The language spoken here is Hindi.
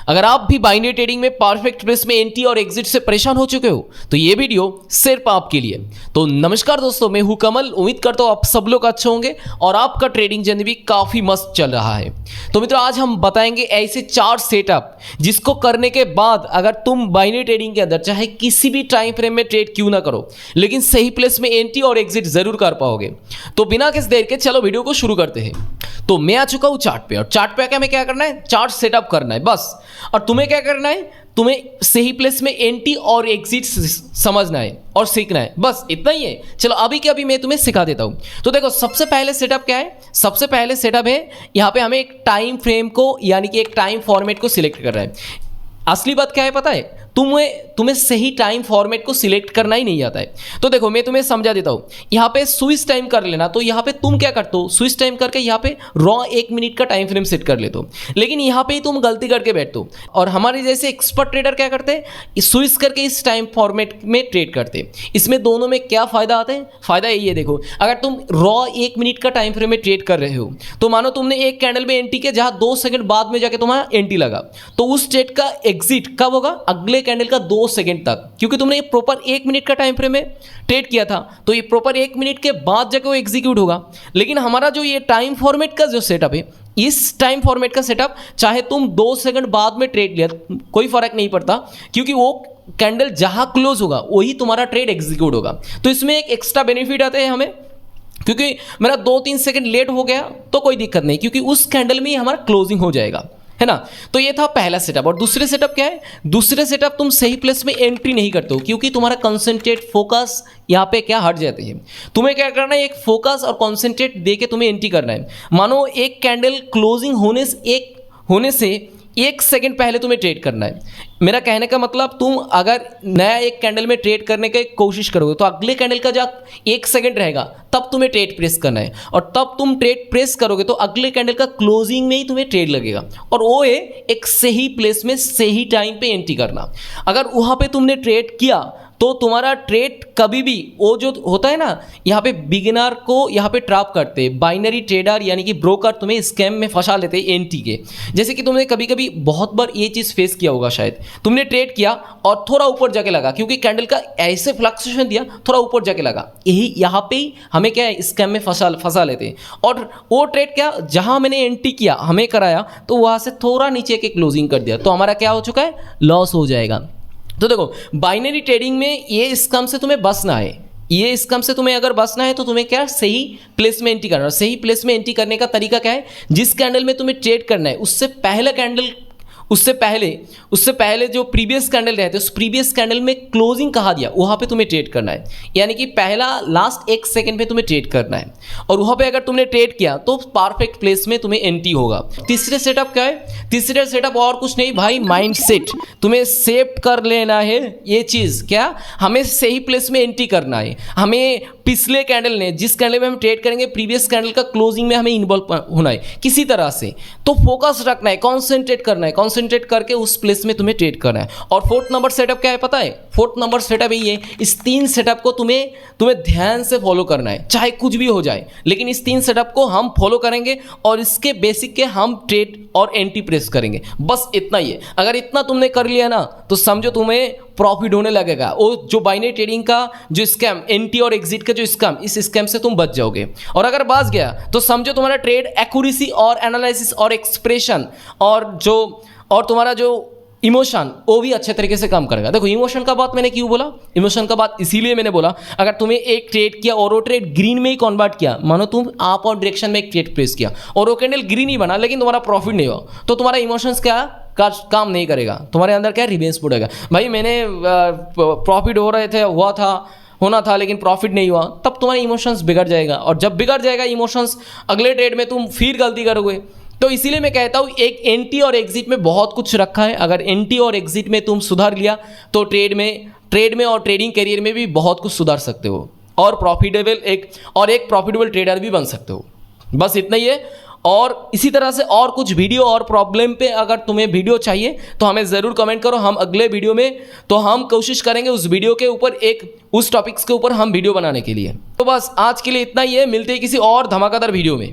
अगर आप भी बाइनरी ट्रेडिंग में परफेक्ट प्लेस में एंट्री और एग्जिट से परेशान हो चुके हो तो ये वीडियो सिर्फ आपके लिए। तो नमस्कार दोस्तों, मैं हूं कमल। उम्मीद करता हूं आप सब लोग अच्छे होंगे और आपका ट्रेडिंग जर्नी भी काफ़ी मस्त चल रहा है। तो मित्रों, आज हम बताएंगे ऐसे 4 सेटअप जिसको करने के बाद अगर तुम बाइनरी ट्रेडिंग के अंदर चाहे किसी भी टाइम फ्रेम में ट्रेड क्यों ना करो, लेकिन सही प्लेस में एंट्री और एग्जिट जरूर कर पाओगे। तो बिना किसी देर के चलो वीडियो को शुरू करते हैं। तो मैं आ चुका हूं चार्ट पे, और चार्ट पे आके हमें क्या करना है, चार्ट सेटअप करना है बस। और तुम्हें क्या करना है, तुम्हें सही प्लेस में एंट्री और एग्जिट समझना है और सीखना है, बस इतना ही है। चलो अभी के अभी मैं तुम्हें सिखा देता हूं। तो देखो, सबसे पहले सेटअप क्या है, सबसे पहले सेटअप है यहां पे हमें एक टाइम फ्रेम को यानी कि एक टाइम फॉर्मेट को सिलेक्ट करना है। असली बात क्या है पता है, तुम्हें सही टाइम फॉर्मेट को सिलेक्ट करना ही नहीं आता है। तो देखो मैं तुम्हें समझा देता हूं। यहाँ पे स्विच टाइम कर लेना, तो यहाँ पे तुम क्या करते हो, स्विच टाइम करके यहाँ पे रॉ 1 मिनट का टाइम फ्रेम सेट कर लेते हो, लेकिन यहाँ पे ही तुम गलती करके बैठते हो। और हमारे जैसे एक्सपर्ट ट्रेडर क्या करते हैं, स्विच करके इस टाइम फॉर्मेट में ट्रेड करते हैं। इसमें दोनों में क्या फायदा आता है, फायदा यही है, देखो अगर तुम रॉ 1 मिनट का टाइम फ्रेम में ट्रेड कर रहे हो तो मानो तुमने एक कैंडल में एंट्री किया, जहां 2 सेकंड बाद में जाके तुम्हारा एंट्री लगा, तो उस ट्रेड का एग्जिट कब होगा, अगले कैंडल का 2 सेकंड तक, क्योंकि तुमने प्रॉपर 1 मिनट का टाइम फ्रेम में ट्रेड किया था। तो ये प्रॉपर 1 मिनट के बाद जाके वो एग्जीक्यूट होगा। लेकिन हमारा जो ये टाइम फॉर्मेट का जो सेटअप है, इस टाइम फॉर्मेट का सेटअप चाहे तुम 2 सेकंड बाद में ट्रेड लिया कोई फर्क नहीं पड़ता, क्योंकि वो कैंडल जहां क्लोज होगा वही तुम्हारा ट्रेड एग्जीक्यूट होगा। तो इसमें एक एक्स्ट्रा बेनिफिट आता है हमें, क्योंकि मेरा 2-3 सेकंड लेट हो गया तो कोई दिक्कत नहीं, क्योंकि उस कैंडल में ही हमारा क्लोजिंग हो जाएगा, है ना। तो ये था पहला सेटअप। और दूसरे सेटअप क्या है, दूसरे सेटअप तुम सही प्लेस में एंट्री नहीं करते हो, क्योंकि तुम्हारा कंसंट्रेट फोकस यहाँ पे क्या हट जाते हैं। तुम्हें क्या करना है, एक फोकस और कंसंट्रेट दे के तुम्हें एंट्री करना है। मानो एक कैंडल क्लोजिंग होने से 1 सेकंड पहले तुम्हें ट्रेड करना है। मेरा कहने का मतलब, तुम अगर नया एक कैंडल में ट्रेड करने की कोशिश करोगे तो अगले कैंडल का जब 1 सेकंड रहेगा तब तुम्हें ट्रेड प्रेस करना है, और तब तुम ट्रेड प्रेस करोगे तो अगले कैंडल का क्लोजिंग में ही तुम्हें ट्रेड लगेगा। और वो है एक सही प्लेस में सही टाइम पे एंट्री करना। अगर वहाँ पे तुमने ट्रेड किया तो तुम्हारा ट्रेड कभी भी, वो जो होता है ना, यहाँ पे बिगिनर को यहाँ पे ट्रैप करते हैं बाइनरी ट्रेडर यानी कि ब्रोकर, तुम्हें स्कैम में फंसा लेते हैं एंट्री के। जैसे कि तुमने कभी कभी बहुत बार ये चीज़ फेस किया होगा, शायद तुमने ट्रेड किया और थोड़ा ऊपर जाके लगा, क्योंकि कैंडल का ऐसे फ्लक्चुएशन दिया, थोड़ा ऊपर जाके लगा, यही यहाँ पे ही हमें क्या है, स्कैम में फंसा लेते हैं। और वो ट्रेड क्या, जहाँ मैंने एंट्री किया हमें कराया, तो वहाँ से थोड़ा नीचे के क्लोजिंग कर दिया, तो हमारा क्या हो चुका है, लॉस हो जाएगा। तो देखो, बाइनरी ट्रेडिंग में ये स्कैम से तुम्हें बचना है। ये स्कैम से तुम्हें अगर बचना है तो तुम्हें क्या, सही प्लेस में एंट्री करना है। सही प्लेस में एंट्री करने का तरीका क्या है, जिस कैंडल में तुम्हें ट्रेड करना है उससे पहले जो प्रीवियस कैंडल रहते हैं, उस प्रीवियस कैंडल में क्लोजिंग कहाँ दिया वहाँ पे तुम्हें ट्रेड करना है। यानी कि पहला लास्ट 1 सेकंड पे तुम्हें ट्रेड करना है, और वहाँ पे अगर तुमने ट्रेड किया तो परफेक्ट प्लेस में तुम्हें एंट्री होगा। तीसरे सेटअप क्या है, तीसरे सेटअप और कुछ नहीं भाई, माइंडसेट। तुम्हें सेट कर लेना है ये चीज़, क्या, हमें सही प्लेस में एंट्री करना है। हमें पिछले कैंडल ने, जिस कैंडल में हम ट्रेड करेंगे, प्रीवियस कैंडल का क्लोजिंग में हमें इन्वॉल्व होना है किसी तरह से। तो फोकस रखना है, कॉन्सेंट्रेट करना है, कॉन्सेंट्रेट करके उस प्लेस में तुम्हें ट्रेड करना है। और 4th नंबर सेटअप क्या है पता है, 4th नंबर सेटअप यही है, इस 3 सेटअप को तुम्हें ध्यान से फॉलो करना है, चाहे कुछ भी हो जाए, लेकिन इस 3 सेटअप को हम फॉलो करेंगे और इसके बेसिक के हम ट्रेड और एंट्री प्रेस करेंगे, बस इतना ही है। अगर इतना तुमने कर लिया ना तो समझो तुम्हें प्रॉफिट होने लगेगा। वो जो बाइनरी ट्रेडिंग का जो स्कैम, एंट्री और एग्जिट का जो स्कैम, इस स्कैम से तुम बच जाओगे। और अगर बच गया तो समझो तुम्हारा ट्रेड एक्यूरेसी और एनालिसिस और एक्सप्रेशन और तुम्हारा जो इमोशन, वो भी अच्छे तरीके से काम करेगा। देखो, इमोशन का बात मैंने क्यों बोला, इमोशन का बात इसीलिए मैंने बोला, अगर तुम्हें एक ट्रेड किया और वो ट्रेड ग्रीन में ही कन्वर्ट किया, मानो तुम आप और डायरेक्शन में एक ट्रेड प्लेस किया और वो कैंडल ग्रीन ही बना, लेकिन तुम्हारा प्रॉफिट नहीं हुआ, तो तुम्हारा इमोशंस क्या काम नहीं करेगा, तुम्हारे अंदर क्या रिवेंज पड़ेगा। भाई मैंने प्रॉफिट होना था लेकिन प्रॉफिट नहीं हुआ, तब तुम्हारे इमोशंस बिगड़ जाएगा, और जब बिगड़ जाएगा इमोशंस, अगले ट्रेड में तुम फिर गलती करोगे। तो इसीलिए मैं कहता हूँ, एक एंट्री और एग्जिट में बहुत कुछ रखा है। अगर एंट्री और एग्जिट में तुम सुधार लिया तो ट्रेड में और ट्रेडिंग करियर में भी बहुत कुछ सुधार सकते हो, और एक प्रॉफिटेबल ट्रेडर भी बन सकते हो। बस इतना ही है। और इसी तरह से और कुछ वीडियो और प्रॉब्लम पे अगर तुम्हें वीडियो चाहिए तो हमें ज़रूर कमेंट करो। हम अगले वीडियो में तो हम कोशिश करेंगे उस वीडियो के ऊपर उस टॉपिक्स के ऊपर हम वीडियो बनाने के लिए। तो बस आज के लिए इतना ही है, मिलते हैं किसी और धमाकेदार वीडियो में।